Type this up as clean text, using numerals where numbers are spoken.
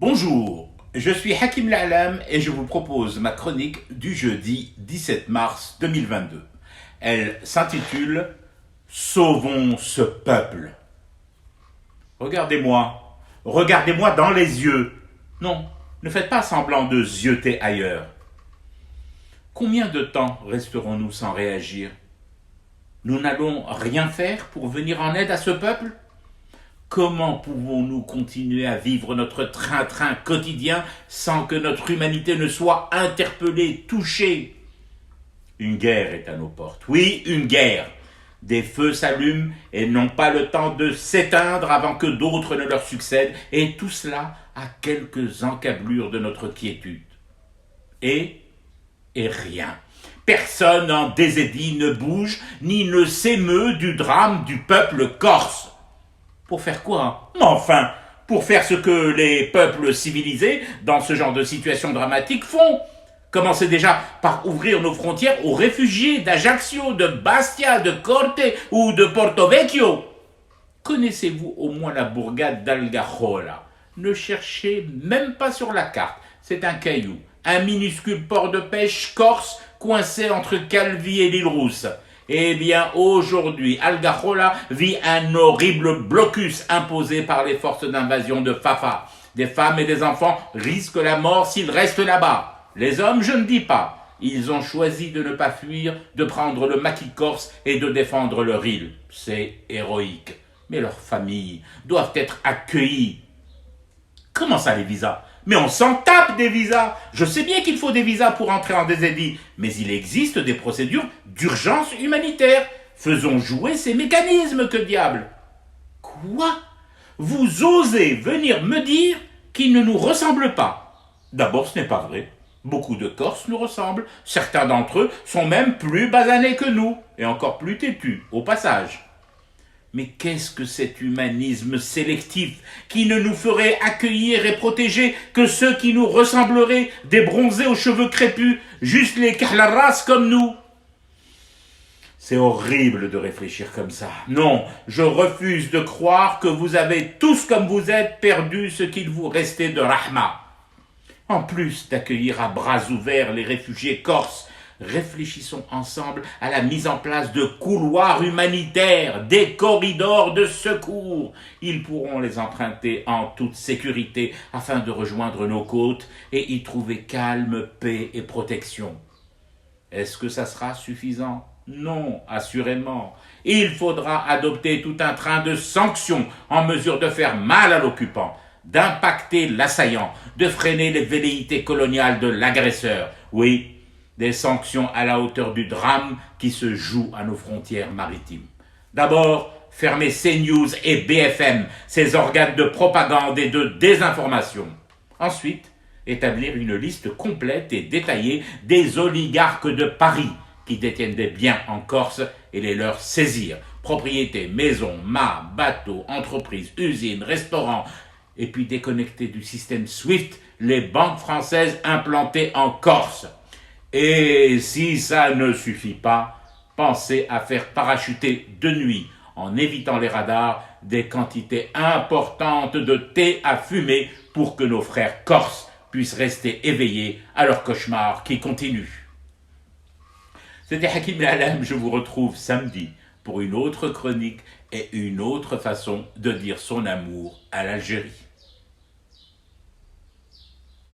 Bonjour, je suis Hakim L'Alam et je vous propose ma chronique du jeudi 17 mars 2022. Elle s'intitule « Sauvons ce peuple ». Regardez-moi dans les yeux. Non, ne faites pas semblant de zioter ailleurs. Combien de temps resterons-nous sans réagir? Nous n'allons rien faire pour venir en aide à ce peuple? Comment pouvons-nous continuer à vivre notre train-train quotidien sans que notre humanité ne soit interpellée, touchée? Une guerre est à nos portes. Oui, une guerre. Des feux s'allument et n'ont pas le temps de s'éteindre avant que d'autres ne leur succèdent. Et tout cela à quelques encablures de notre quiétude. Et rien. Personne en Désédie ne bouge ni ne s'émeut du drame du peuple corse. Pour faire quoi? Enfin, pour faire ce que les peuples civilisés, dans ce genre de situation dramatique, font. Commencez déjà par ouvrir nos frontières aux réfugiés d'Ajaccio, de Bastia, de Corte ou de Porto Vecchio. Connaissez-vous au moins la bourgade d'Algarola? Ne cherchez même pas sur la carte, c'est un caillou, un minuscule port de pêche corse coincé entre Calvi et l'île Rousse. Eh bien, aujourd'hui, Algarola vit un horrible blocus imposé par les forces d'invasion de Fafa. Des femmes et des enfants risquent la mort s'ils restent là-bas. Les hommes, je ne dis pas. Ils ont choisi de ne pas fuir, de prendre le maquis corse et de défendre leur île. C'est héroïque. Mais leurs familles doivent être accueillies. Comment ça, les visas? Mais on s'en tape des visas. Je sais bien qu'il faut des visas pour entrer en Désédie, mais il existe des procédures d'urgence humanitaire. Faisons jouer ces mécanismes, que diable! Quoi? Vous osez venir me dire qu'ils ne nous ressemblent pas? D'abord, ce n'est pas vrai. Beaucoup de Corses nous ressemblent. Certains d'entre eux sont même plus basanés que nous, et encore plus têtus, au passage. Mais qu'est-ce que cet humanisme sélectif qui ne nous ferait accueillir et protéger que ceux qui nous ressembleraient, des bronzés aux cheveux crépus, juste les kahlarras comme nous? C'est horrible de réfléchir comme ça. Non, je refuse de croire que vous avez tous comme vous êtes perdu ce qu'il vous restait de Rahma. En plus d'accueillir à bras ouverts les réfugiés corses, réfléchissons ensemble à la mise en place de couloirs humanitaires, des corridors de secours. Ils pourront les emprunter en toute sécurité afin de rejoindre nos côtes et y trouver calme, paix et protection. Est-ce que ça sera suffisant? Non, assurément. Il faudra adopter tout un train de sanctions en mesure de faire mal à l'occupant, d'impacter l'assaillant, de freiner les velléités coloniales de l'agresseur. Oui, des sanctions à la hauteur du drame qui se joue à nos frontières maritimes. D'abord, fermer CNews et BFM, ces organes de propagande et de désinformation. Ensuite, établir une liste complète et détaillée des oligarques de Paris qui détiennent des biens en Corse et les leur saisir. Propriétés, maisons, mâts, bateaux, entreprises, usines, restaurants, et puis déconnecter du système SWIFT les banques françaises implantées en Corse. Et si ça ne suffit pas, pensez à faire parachuter de nuit, en évitant les radars, des quantités importantes de thé à fumer pour que nos frères corses puissent rester éveillés à leur cauchemar qui continue. C'était Hakim L'Alam, je vous retrouve samedi pour une autre chronique et une autre façon de dire son amour à l'Algérie.